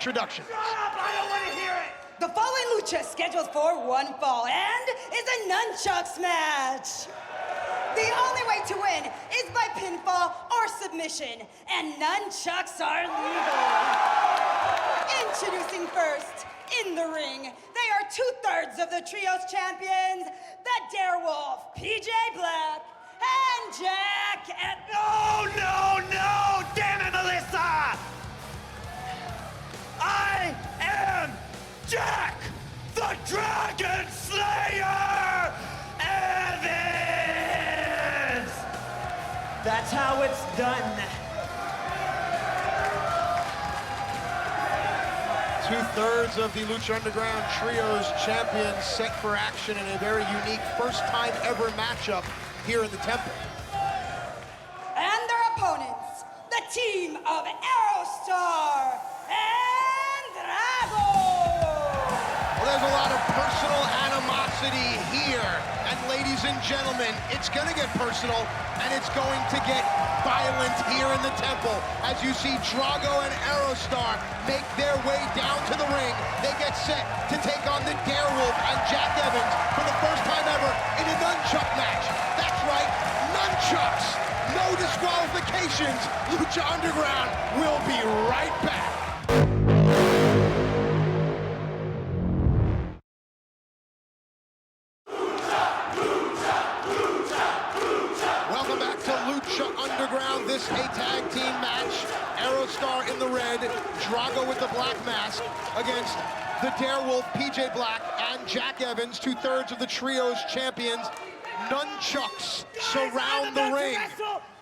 Introduction. Shut up! I don't want to hear it! The following lucha is scheduled for one fall and is a Nunchucks match. The only way to win is by pinfall or submission, and Nunchucks are legal. Introducing first, in the ring, they are 2/3 of the Trios champions, the Darewolf, PJ Black, and Jack and... No! Damn it, Melissa! I am Jack, the Dragon Slayer Evans! That's how it's done. 2/3 of the Lucha Underground Trios champions set for action in a very unique first-time ever matchup here in the Temple. And their opponents, the team of Aero and Drago. Well, there's a lot of personal animosity here. And ladies and gentlemen, it's gonna get personal and it's going to get violent here in the Temple as you see Drago and Aero make their way down to the ring. They get set to take on the Darewolf and Jack Evans for the first time ever in a Nunchuck match. That's right, Nunchucks. No disqualifications. Lucha Underground will be right back. Welcome back to Lucha Underground. This a tag team match. Aero in the red, Drago with the black mask against the Darewolf, PJ Black, and Jack Evans, 2/3 of the Trios champions. Nunchucks surround the ring.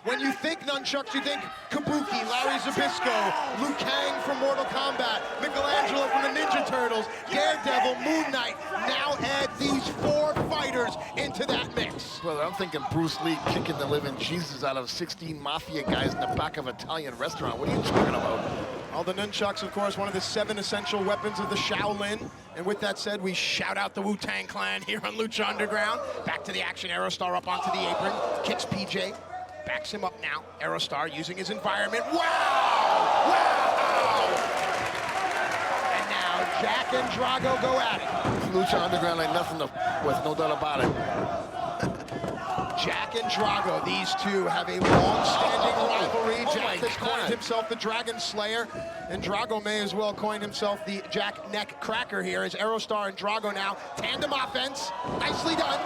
When you think Nunchucks, you think Kabuki, Larry Zbyszko, Liu Kang from Mortal Kombat, Michelangelo from the Ninja Turtles, Daredevil, Moon Knight. Now add these 4 fighters into that mix. Brother, I'm thinking Bruce Lee kicking the living Jesus out of 16 mafia guys in the back of an Italian restaurant. What are you talking about? All the Nunchucks, of course, one of the 7 essential weapons of the Shaolin. And with that said, we shout out the Wu-Tang Clan here on Lucha Underground. Back to the action, Aerostar up onto the apron, kicks PJ, backs him up now. Aerostar using his environment. Wow! And now Jack and Drago go at it. Lucha Underground ain't nothing with, no doubt about it. Jack and Drago, these two have a long-standing rivalry. Jack has coined himself the Dragon Slayer, and Drago may as well coin himself the Jack Neck Cracker here as Aerostar and Drago now. Tandem offense, nicely done.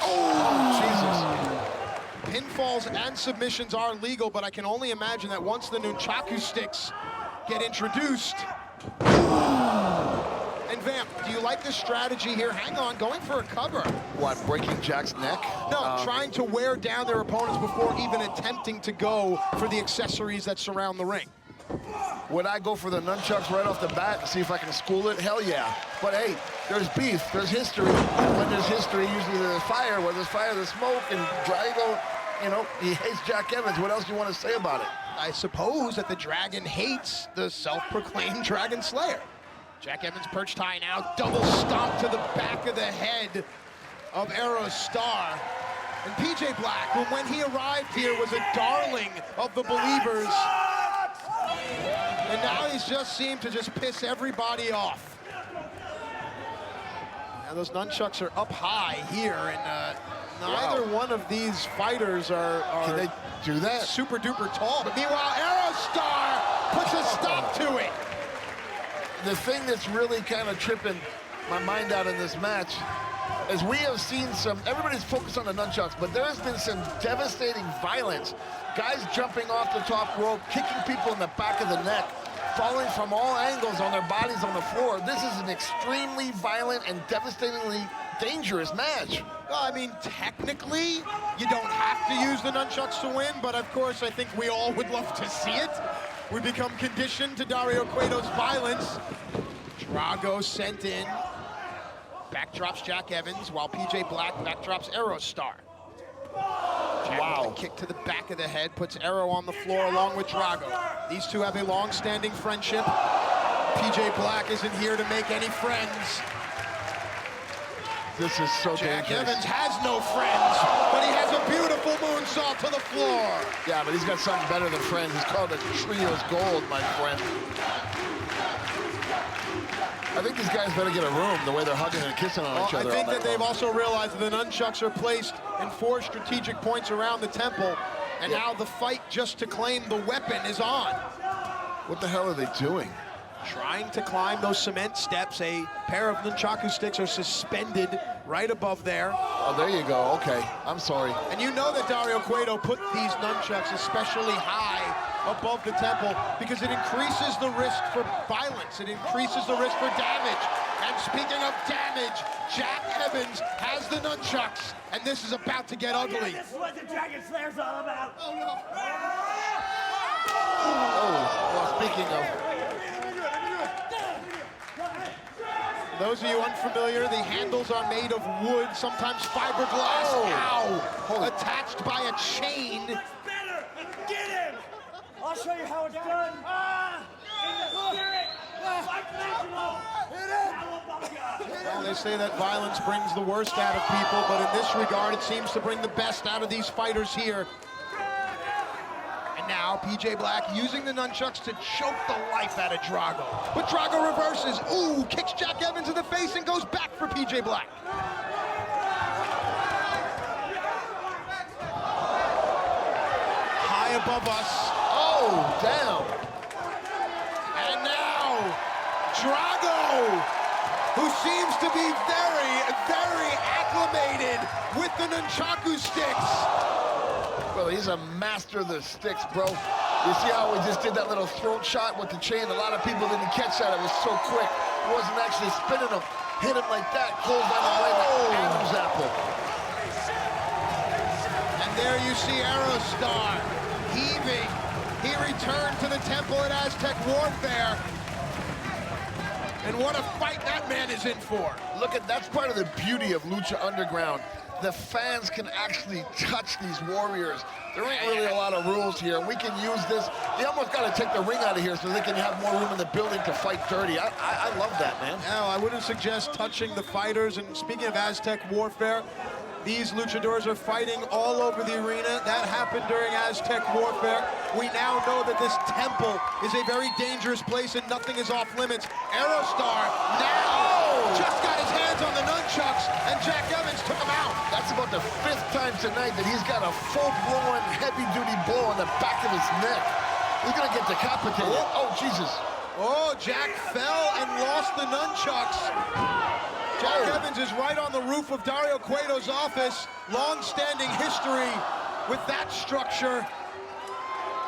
Oh, Jesus. Pinfalls and submissions are legal, but I can only imagine that once the Nunchaku sticks get introduced. And Vamp, do you like this strategy here? Hang on, going for a cover. What, breaking Jack's neck? No, trying to wear down their opponents before even attempting to go for the accessories that surround the ring. Would I go for the Nunchucks right off the bat and see if I can school it? Hell yeah. But hey, there's beef, there's history. And when there's history, usually there's fire. Where there's fire, there's smoke. And Drago, you know, he hates Jack Evans. What else do you want to say about it? I suppose that the Dragon hates the self-proclaimed Dragon Slayer. Jack Evans perched high now, double stomp to the back of the head of Aerostar. And PJ Black, who when he arrived here was a darling of the believers. And now he's just seemed to just piss everybody off. Now those Nunchucks are up high here, and neither one of these fighters are Can they do that? super duper tall. But meanwhile, Aerostar puts a stop to it. The thing that's really kind of tripping my mind out in this match is we have seen everybody's focused on the Nunchucks, but there has been some devastating violence. Guys jumping off the top rope, kicking people in the back of the neck, falling from all angles on their bodies on the floor. This is an extremely violent and devastatingly dangerous match. Well, I mean, technically, you don't have to use the Nunchucks to win, but of course, I think we all would love to see it. We become conditioned to Dario Cueto's violence. Drago sent in. Backdrops Jack Evans, while PJ Black backdrops Aerostar. Jack with a kick to the back of the head, puts Aero on the floor along with Drago. These two have a long-standing friendship. PJ Black isn't here to make any friends. This is so Jack dangerous. Evans has no friends, but he has a beautiful moonsault to the floor. Yeah, but he's got something better than friends. It's called a Trios Gold, my friend. I think these guys better get a room the way they're hugging and kissing on each other. I think that they've also realized that the nunchucks are placed in 4 strategic points around the temple, and now the fight just to claim the weapon is on. What the hell are they doing? Trying to climb those cement steps. A pair of nunchaku sticks are suspended right above there. Oh, there you go. Okay, I'm sorry. And you know that Dario Cueto put these nunchucks especially high above the temple because it increases the risk for violence. It increases the risk for damage. And speaking of damage, Jack Evans has the nunchucks, and this is about to get ugly. This is what the Dragon Slayer's all about. Oh, no. Oh, well, speaking of... For those of you unfamiliar, the handles are made of wood, sometimes fiberglass. Ow! Attached by a chain. Better! Get him! I'll show you how it's done. In the spirit! Like Well, they say that violence brings the worst out of people, but in this regard, it seems to bring the best out of these fighters here. And now, PJ Black using the nunchucks to choke the life out of Drago. But Drago reverses. Ooh, kicks Jack Evans in the face and goes back for PJ Black. High above us. Oh, down. And now, Drago, who seems to be very, very acclimated with the nunchaku sticks. Well, he's a master of the sticks, bro. You see how he just did that little throat shot with the chain? A lot of people didn't catch that. It was so quick. It wasn't actually spinning him. Hit him like that, closed on the way like Adam's apple. And there you see Aero heaving. He returned to the temple at Aztec Warfare. And what a fight that man is in for. Look at, that's part of the beauty of Lucha Underground. The fans can actually touch these warriors. There ain't really a lot of rules here. We can use this. You almost got to take the ring out of here so they can have more room in the building to fight dirty. I love that, man. No, I wouldn't suggest touching the fighters. And speaking of Aztec Warfare, these luchadors are fighting all over the arena. That happened during Aztec Warfare. We now know that this temple is a very dangerous place and nothing is off limits. Aerostar now just got his hands on the nunchucks and Jack Evans took him out. That's about the 5th time tonight that he's got a full-blown, heavy-duty blow on the back of his neck. He's gonna get decapitated. Oh, Jesus. Oh, Jack fell and lost the nunchucks. Jack Evans is right on the roof of Dario Cueto's office. Long-standing history with that structure.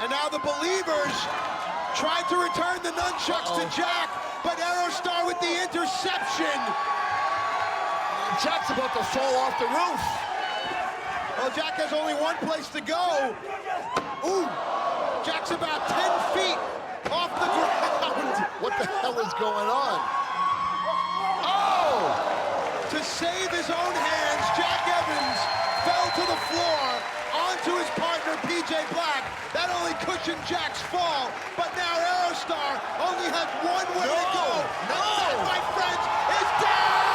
And now the Believers tried to return the nunchucks to Jack, but Aerostar with the interception. Jack's about to fall off the roof. Well, Jack has only one place to go. Ooh, Jack's about 10 feet off the ground. What the hell is going on? Oh! To save his own hands, Jack Evans fell to the floor onto his partner, PJ Black. That only cushioned Jack's fall, but now Aerostar only has one way to go. No! And that, my friends, is down!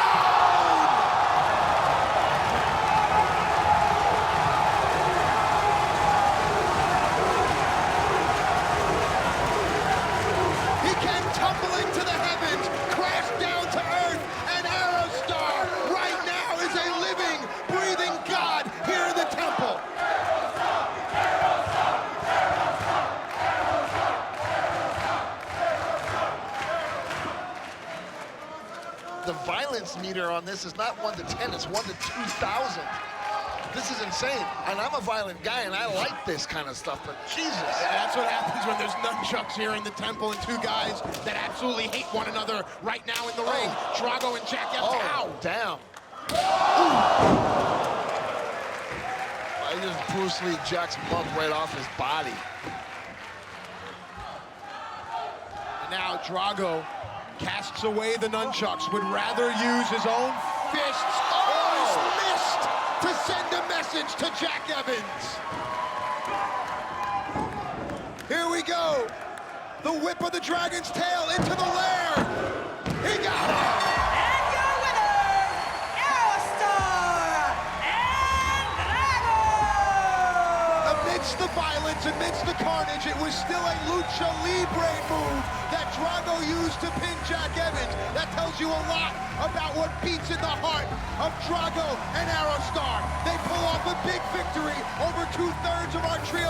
He came tumbling to the heavens, crashed down to earth, and Aerostar right now is a living, breathing God here in the temple. The violence meter on this is not 1 to 10, it's 1 to 2,000. This is insane. And I'm a violent guy, and I like this kind of stuff, but Jesus. Yeah, that's what happens when there's nunchucks here in the temple and two guys that absolutely hate one another right now in the ring. Drago and Jack Evans. Ow! Down. I just Bruce Lee Jack's mug right off his body. And now Drago casts away the nunchucks, would rather use his own fists or his mist to send a message to Jack Evans. Here we go. The whip of the dragon's tail into the lair. He got it. And your winners, Aerostar and Drago! Amidst the violence, amidst the carnage, it was still a lucha libre move that Drago used to pin Jack Evans. That tells you a lot about what beats in the heart of Drago and Aerostar. They pull off a big victory over 2/3 of our trio.